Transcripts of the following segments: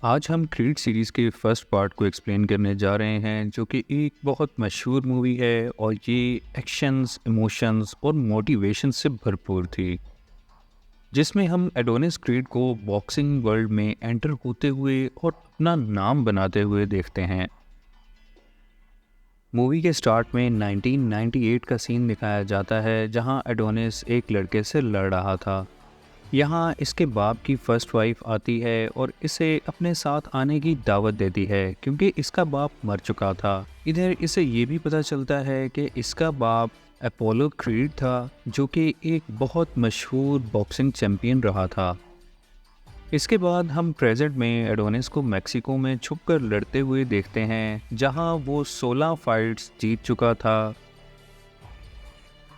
आज हम creed series के फर्स्ट पार्ट को एक्सप्लेन करने जा रहे हैं जो कि एक बहुत मशहूर मूवी है और ये एक्शंस, इमोशंस और मोटिवेशन से भरपूर थी, जिसमें हम एडोनिस क्रीड को बॉक्सिंग वर्ल्ड में एंटर होते हुए और अपना नाम बनाते हुए देखते हैं। मूवी के स्टार्ट में 1998 का सीन दिखाया जाता है जहां एडोनिस एक लड़के से लड़ रहा था। यहाँ इसके बाप की फर्स्ट वाइफ आती है और इसे अपने साथ आने की दावत देती है क्योंकि इसका बाप मर चुका था। इधर इसे ये भी पता चलता है कि इसका बाप अपोलो क्रीड था जो कि एक बहुत मशहूर बॉक्सिंग चैंपियन रहा था। इसके बाद हम प्रेजेंट में एडोनिस को मेक्सिको में छुपकर लड़ते हुए देखते हैं जहां वो 16 फाइट्स जीत चुका था।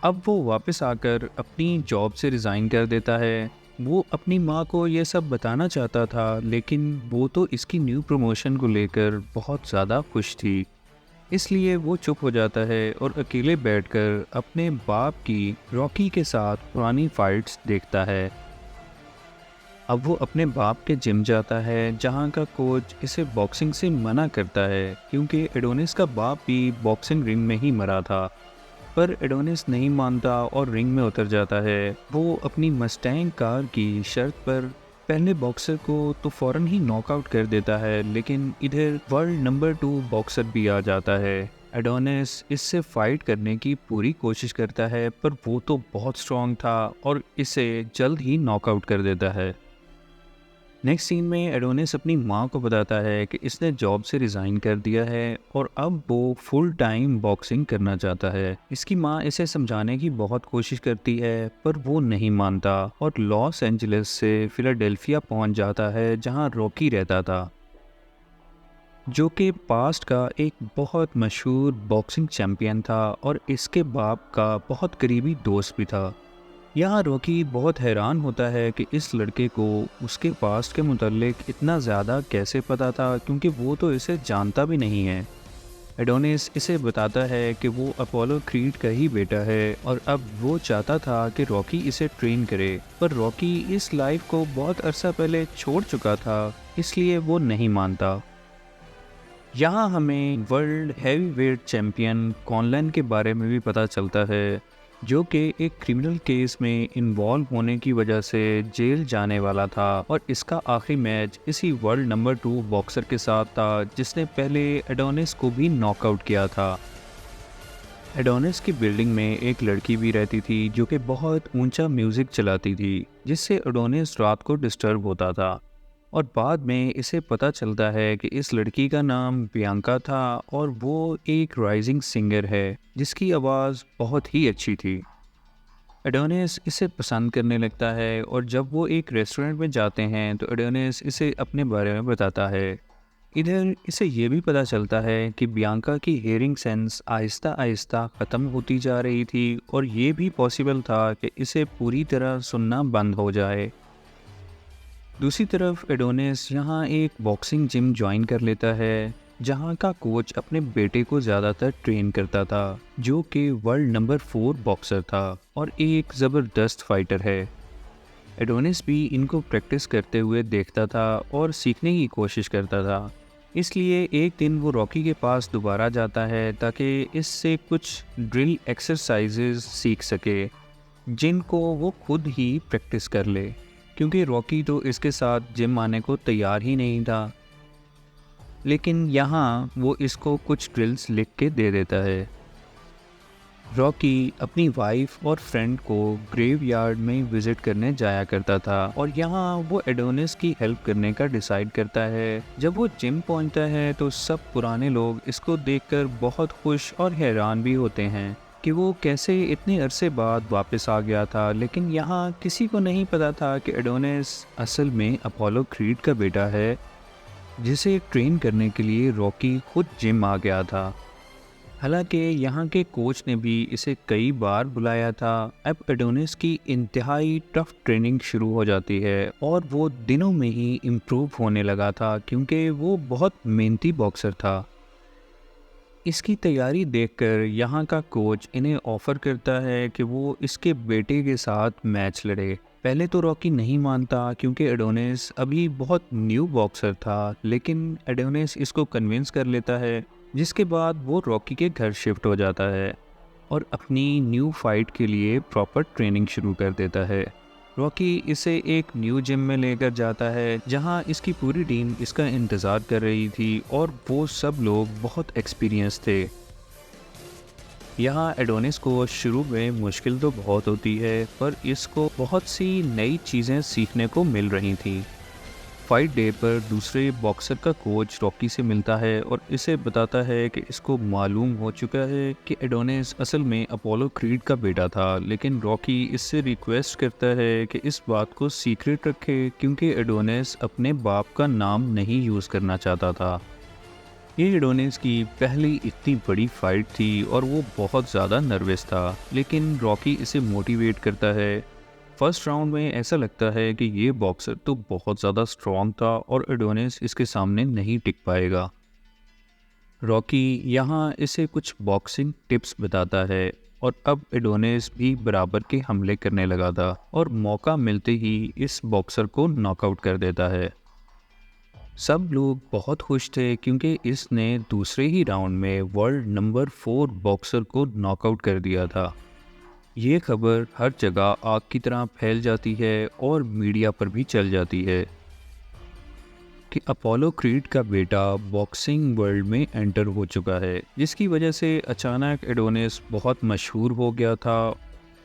अब वो वापस आकर अपनी जॉब से रिज़ाइन कर देता है। वो अपनी माँ को ये सब बताना चाहता था लेकिन वो तो इसकी न्यू प्रमोशन को लेकर बहुत ज़्यादा खुश थी। इसलिए वो चुप हो जाता है और अकेले बैठकर अपने बाप की रॉकी के साथ पुरानी फाइट्स देखता है। अब वो अपने बाप के जिम जाता है जहाँ का कोच इसे बॉक्सिंग से मना करता है क्योंकि एडोनिस का बाप भी बॉक्सिंग रिंग में ही मरा था। पर एडोनिस नहीं मानता और रिंग में उतर जाता है। वो अपनी मस्टैंग कार की शर्त पर पहले बॉक्सर को तो फौरन ही नॉकआउट कर देता है, लेकिन इधर वर्ल्ड नंबर 2 बॉक्सर भी आ जाता है। एडोनिस इससे फाइट करने की पूरी कोशिश करता है पर वो तो बहुत स्ट्रांग था और इसे जल्द ही नॉकआउट कर देता है। नेक्स्ट सीन में एडोनिस अपनी माँ को बताता है कि इसने जॉब से रिज़ाइन कर दिया है और अब वो फुल टाइम बॉक्सिंग करना चाहता है। इसकी माँ इसे समझाने की बहुत कोशिश करती है पर वो नहीं मानता और लॉस एंजलिस से फिलाडेल्फिया पहुंच जाता है जहां रॉकी रहता था, जो कि पास्ट का एक बहुत मशहूर बॉक्सिंग चैंपियन था और इसके बाप का बहुत करीबी दोस्त भी था। यहाँ रॉकी बहुत हैरान होता है कि इस लड़के को उसके पास्ट के मुतालिक इतना ज़्यादा कैसे पता था क्योंकि वो तो इसे जानता भी नहीं है। एडोनिस इसे बताता है कि वो अपोलो क्रीड का ही बेटा है और अब वो चाहता था कि रॉकी इसे ट्रेन करे, पर रॉकी इस लाइफ को बहुत अरसा पहले छोड़ चुका था, इसलिए वो नहीं मानता। यहाँ हमें वर्ल्ड हैवीवेट चैंपियन कॉनलैन के बारे में भी पता चलता है, जो कि एक क्रिमिनल केस में इन्वॉल्व होने की वजह से जेल जाने वाला था और इसका आखिरी मैच इसी वर्ल्ड नंबर 2 बॉक्सर के साथ था जिसने पहले एडोनिस को भी नॉकआउट किया था। एडोनिस की बिल्डिंग में एक लड़की भी रहती थी जो कि बहुत ऊंचा म्यूजिक चलाती थी, जिससे एडोनिस रात को डिस्टर्ब होता था। और बाद में इसे पता चलता है कि इस लड़की का नाम बियांका था और वो एक राइजिंग सिंगर है जिसकी आवाज़ बहुत ही अच्छी थी। एडोनिस इसे पसंद करने लगता है और जब वो एक रेस्टोरेंट में जाते हैं तो एडोनिस इसे अपने बारे में बताता है। इधर इसे ये भी पता चलता है कि बियांका की हियरिंग सेंस आहिस्ता आहिस्ता ख़त्म होती जा रही थी और ये भी पॉसिबल था कि इसे पूरी तरह सुनना बंद हो जाए। दूसरी तरफ एडोनिस यहाँ एक बॉक्सिंग जिम ज्वाइन कर लेता है जहाँ का कोच अपने बेटे को ज़्यादातर ट्रेन करता था, जो कि वर्ल्ड नंबर 4 बॉक्सर था और एक ज़बरदस्त फाइटर है। एडोनिस भी इनको प्रैक्टिस करते हुए देखता था और सीखने की कोशिश करता था। इसलिए एक दिन वो रॉकी के पास दोबारा जाता है ताकि इससे कुछ ड्रिल एक्सरसाइजेज सीख सके जिनको वो खुद ही प्रैक्टिस कर ले, क्योंकि रॉकी तो इसके साथ जिम आने को तैयार ही नहीं था। लेकिन यहाँ वो इसको कुछ ड्रिल्स लिख के दे देता है। रॉकी अपनी वाइफ और फ्रेंड को ग्रेवयार्ड में विजिट करने जाया करता था और यहाँ वो एडोनिस की हेल्प करने का डिसाइड करता है। जब वो जिम पहुँचता है तो सब पुराने लोग इसको देखकर बहुत खुश और हैरान भी होते हैं कि वो कैसे इतने अरसे बाद वापस आ गया था, लेकिन यहाँ किसी को नहीं पता था कि एडोनिस असल में अपोलो क्रीड का बेटा है, जिसे ट्रेन करने के लिए रॉकी खुद जिम आ गया था। हालांकि यहाँ के कोच ने भी इसे कई बार बुलाया था। अब एडोनिस की इंतहाई टफ ट्रेनिंग शुरू हो जाती है और वो दिनों में ही इम्प्रूव होने लगा था क्योंकि वो बहुत मेहनती बॉक्सर था। इसकी तैयारी देखकर यहाँ का कोच इन्हें ऑफ़र करता है कि वो इसके बेटे के साथ मैच लड़े। पहले तो रॉकी नहीं मानता क्योंकि एडोनिस अभी बहुत न्यू बॉक्सर था, लेकिन एडोनिस इसको कन्विंस कर लेता है, जिसके बाद वो रॉकी के घर शिफ्ट हो जाता है और अपनी न्यू फाइट के लिए प्रॉपर ट्रेनिंग शुरू कर देता है। रॉकी इसे एक न्यू जिम में लेकर जाता है जहां इसकी पूरी टीम इसका इंतज़ार कर रही थी और वो सब लोग बहुत एक्सपीरियंस थे। यहाँ एडोनिस को शुरू में मुश्किल तो बहुत होती है, पर इसको बहुत सी नई चीज़ें सीखने को मिल रही थी। फाइट डे पर दूसरे बॉक्सर का कोच रॉकी से मिलता है और इसे बताता है कि इसको मालूम हो चुका है कि एडोनिस असल में अपोलो क्रीड का बेटा था, लेकिन रॉकी इससे रिक्वेस्ट करता है कि इस बात को सीक्रेट रखे क्योंकि एडोनिस अपने बाप का नाम नहीं यूज़ करना चाहता था। ये एडोनिस की पहली इतनी बड़ी फाइट थी और वो बहुत ज़्यादा नर्वस था, लेकिन रॉकी इसे मोटिवेट करता है। फर्स्ट राउंड में ऐसा लगता है कि ये बॉक्सर तो बहुत ज़्यादा स्ट्रॉन्ग था और एडोनिस इसके सामने नहीं टिक पाएगा। रॉकी यहाँ इसे कुछ बॉक्सिंग टिप्स बताता है और अब एडोनिस भी बराबर के हमले करने लगा था और मौका मिलते ही इस बॉक्सर को नॉकआउट कर देता है। सब लोग बहुत खुश थे क्योंकि इसने दूसरे ही राउंड में वर्ल्ड नंबर 4 बॉक्सर को नॉकआउट कर दिया था। ये खबर हर जगह आग की तरह फैल जाती है और मीडिया पर भी चल जाती है कि अपोलो क्रीड का बेटा बॉक्सिंग वर्ल्ड में एंटर हो चुका है, जिसकी वजह से अचानक एडोनिस बहुत मशहूर हो गया था।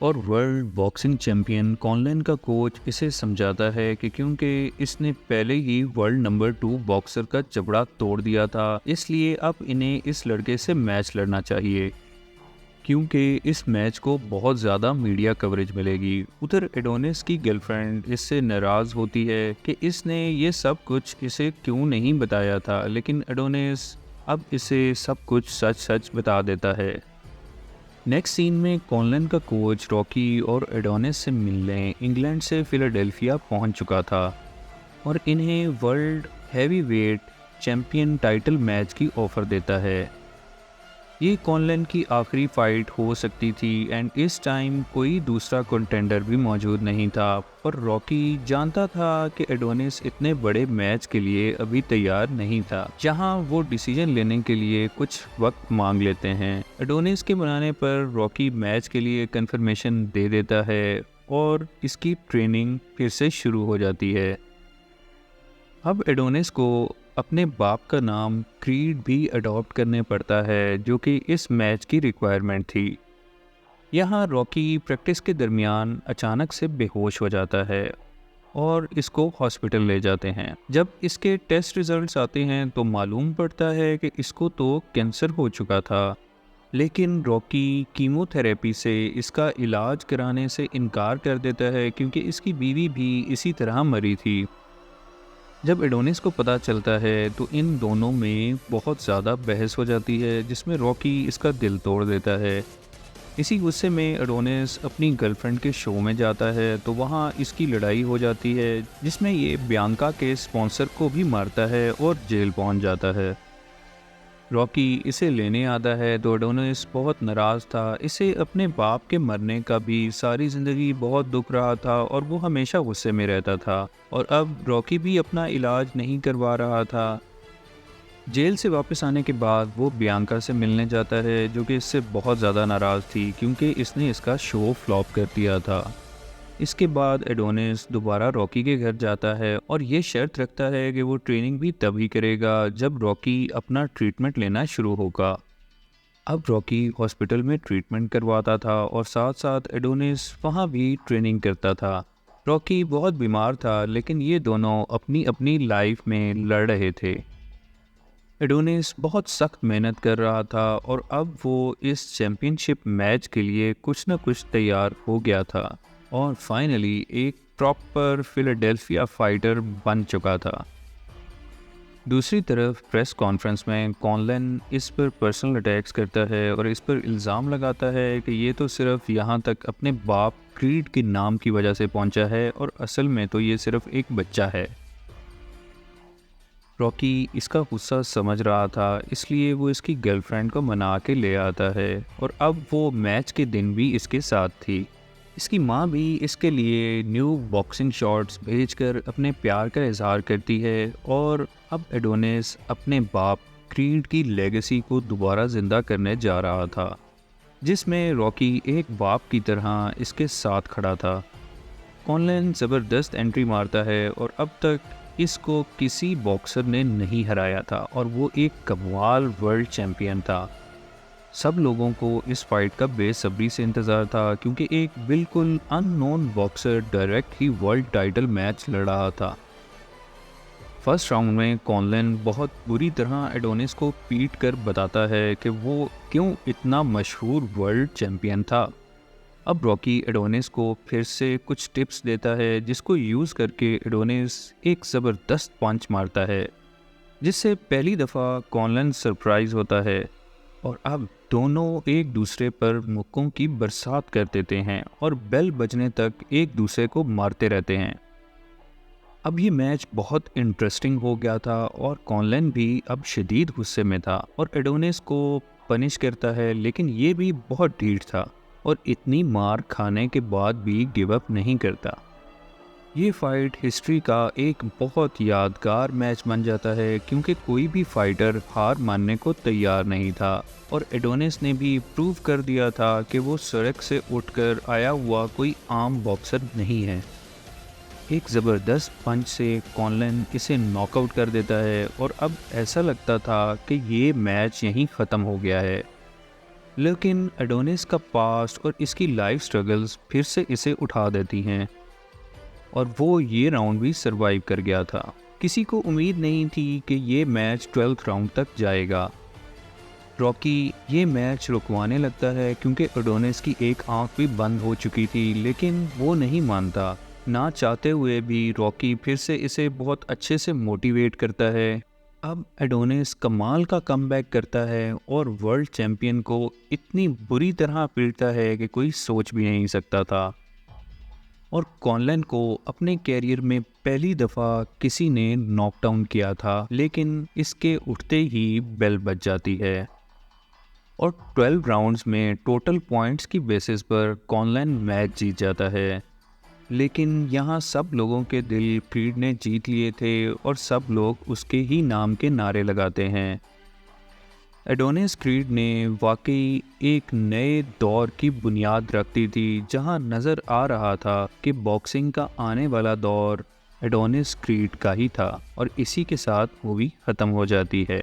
और वर्ल्ड बॉक्सिंग चैंपियन कॉनलैन का कोच इसे समझाता है कि क्योंकि इसने पहले ही वर्ल्ड नंबर 2 बॉक्सर का जबड़ा तोड़ दिया था, इसलिए अब इन्हें इस लड़के से मैच लड़ना चाहिए क्योंकि इस मैच को बहुत ज़्यादा मीडिया कवरेज मिलेगी। उधर एडोनिस की गर्लफ्रेंड इससे नाराज़ होती है कि इसने ये सब कुछ इसे क्यों नहीं बताया था, लेकिन एडोनिस अब इसे सब कुछ सच सच बता देता है। नेक्स्ट सीन में कॉनलैन का कोच रॉकी और एडोनिस से मिलने इंग्लैंड से फिलाडेल्फिया पहुंच चुका था और इन्हें world heavyweight champion title match की ऑफ़र देता है। ये कॉनलैन की आखिरी फाइट हो सकती थी एंड इस टाइम कोई दूसरा कंटेंडर भी मौजूद नहीं था, पर रॉकी जानता था कि एडोनिस इतने बड़े मैच के लिए अभी तैयार नहीं था, जहां वो डिसीजन लेने के लिए कुछ वक्त मांग लेते हैं। एडोनिस के बनाने पर रॉकी मैच के लिए कंफर्मेशन दे देता है और इसकी ट्रेनिंग फिर से शुरू हो जाती है। अब एडोनिस को अपने बाप का नाम क्रीड भी अडॉप्ट करने पड़ता है, जो कि इस मैच की रिक्वायरमेंट थी। यहाँ रॉकी प्रैक्टिस के दरमियान अचानक से बेहोश हो जाता है और इसको हॉस्पिटल ले जाते हैं। जब इसके टेस्ट रिजल्ट्स आते हैं तो मालूम पड़ता है कि इसको तो कैंसर हो चुका था, लेकिन रॉकी कीमोथेरेपी से इसका इलाज कराने से इनकार कर देता है क्योंकि इसकी बीवी भी इसी तरह मरी थी। जब एडोनिस को पता चलता है तो इन दोनों में बहुत ज़्यादा बहस हो जाती है, जिसमें रॉकी इसका दिल तोड़ देता है। इसी गुस्से में एडोनिस अपनी गर्लफ्रेंड के शो में जाता है तो वहाँ इसकी लड़ाई हो जाती है, जिसमें ये बियांका के स्पॉन्सर को भी मारता है और जेल पहुँच जाता है। रॉकी इसे लेने आता है तो एडोनिस बहुत नाराज़ था। इसे अपने बाप के मरने का भी सारी ज़िंदगी बहुत दुख रहा था और वो हमेशा गुस्से में रहता था और अब रॉकी भी अपना इलाज नहीं करवा रहा था। जेल से वापस आने के बाद वो बियांका से मिलने जाता है, जो कि इससे बहुत ज़्यादा नाराज़ थी क्योंकि इसने इसका शो फ्लॉप कर दिया था। इसके बाद एडोनिस दोबारा रॉकी के घर जाता है और ये शर्त रखता है कि वो ट्रेनिंग भी तभी करेगा जब रॉकी अपना ट्रीटमेंट लेना शुरू होगा। अब रॉकी हॉस्पिटल में ट्रीटमेंट करवाता था और साथ साथ एडोनिस वहाँ भी ट्रेनिंग करता था। रॉकी बहुत बीमार था, लेकिन ये दोनों अपनी अपनी लाइफ में लड़ रहे थे। एडोनिस बहुत सख्त मेहनत कर रहा था और अब वो इस चैम्पियनशिप मैच के लिए कुछ न कुछ तैयार हो गया था और फाइनली एक प्रॉपर फिलाडेल्फिया फाइटर बन चुका था। दूसरी तरफ प्रेस कॉन्फ्रेंस में कॉनलैन इस पर पर्सनल अटैक्स करता है और इस पर इल्ज़ाम लगाता है कि ये तो सिर्फ यहाँ तक अपने बाप क्रीड के नाम की वजह से पहुँचा है और असल में तो ये सिर्फ एक बच्चा है। रॉकी इसका गुस्सा समझ रहा था, इसलिए वो इसकी गर्लफ्रेंड को मना के ले आता है और अब वो मैच के दिन भी इसके साथ थी। इसकी माँ भी इसके लिए न्यू बॉक्सिंग शॉट्स भेजकर अपने प्यार का इजहार करती है और अब एडोनिस अपने बाप क्रीड की लेगेसी को दोबारा ज़िंदा करने जा रहा था, जिसमें रॉकी एक बाप की तरह इसके साथ खड़ा था। कॉनलैन ज़बरदस्त एंट्री मारता है और अब तक इसको किसी बॉक्सर ने नहीं हराया था और वो एक कव्वाल वर्ल्ड चैम्पियन था। सब लोगों को इस फाइट का बेसब्री से इंतज़ार था क्योंकि एक बिल्कुल अननोन बॉक्सर डायरेक्ट ही वर्ल्ड टाइटल मैच लड़ रहा था। फर्स्ट राउंड में कॉनलैन बहुत बुरी तरह एडोनिस को पीट कर बताता है कि वो क्यों इतना मशहूर वर्ल्ड चैम्पियन था। अब रॉकी एडोनिस को फिर से कुछ टिप्स देता है जिसको यूज़ करके एडोनिस एक ज़बरदस्त पंच मारता है, जिससे पहली दफ़ा कॉनलैन सरप्राइज होता है और अब दोनों एक दूसरे पर मुक्कों की बरसात कर देते हैं और बेल बजने तक एक दूसरे को मारते रहते हैं। अब ये मैच बहुत इंटरेस्टिंग हो गया था और कॉनलैन भी अब शदीद गुस्से में था और एडोनिस को पनिश करता है, लेकिन ये भी बहुत ढीठ था और इतनी मार खाने के बाद भी गिव अप नहीं करता। ये फाइट हिस्ट्री का एक बहुत यादगार मैच बन जाता है क्योंकि कोई भी फाइटर हार मानने को तैयार नहीं था और एडोनिस ने भी प्रूव कर दिया था कि वो सड़क से उठकर आया हुआ कोई आम बॉक्सर नहीं है। एक ज़बरदस्त पंच से कॉनलैन इसे नॉकआउट कर देता है और अब ऐसा लगता था कि ये मैच यहीं ख़त्म हो गया है, लेकिन एडोनिस का पास्ट और इसकी लाइफ स्ट्रगल्स फिर से इसे उठा देती हैं और वो ये राउंड भी सरवाइव कर गया था। किसी को उम्मीद नहीं थी कि ये मैच 12th राउंड तक जाएगा। रॉकी ये मैच रुकवाने लगता है क्योंकि एडोनिस की एक आंख भी बंद हो चुकी थी, लेकिन वो नहीं मानता। ना चाहते हुए भी रॉकी फिर से इसे बहुत अच्छे से मोटिवेट करता है। अब एडोनिस कमाल का कमबैक करता है और वर्ल्ड चैम्पियन को इतनी बुरी तरह पीटता है कि कोई सोच भी नहीं सकता था। और कॉनलैन को अपने कैरियर में पहली दफ़ा किसी ने नॉकडाउन किया था, लेकिन इसके उठते ही बेल बज जाती है और 12 राउंड्स में टोटल पॉइंट्स की बेसिस पर कॉनलैन मैच जीत जाता है। लेकिन यहाँ सब लोगों के दिल क्रीड ने जीत लिए थे और सब लोग उसके ही नाम के नारे लगाते हैं। एडोनिस क्रीड ने वाकई एक नए दौर की बुनियाद रख दी थी, जहाँ नज़र आ रहा था कि बॉक्सिंग का आने वाला दौर एडोनिस क्रीड का ही था और इसी के साथ मूवी ख़त्म हो जाती है।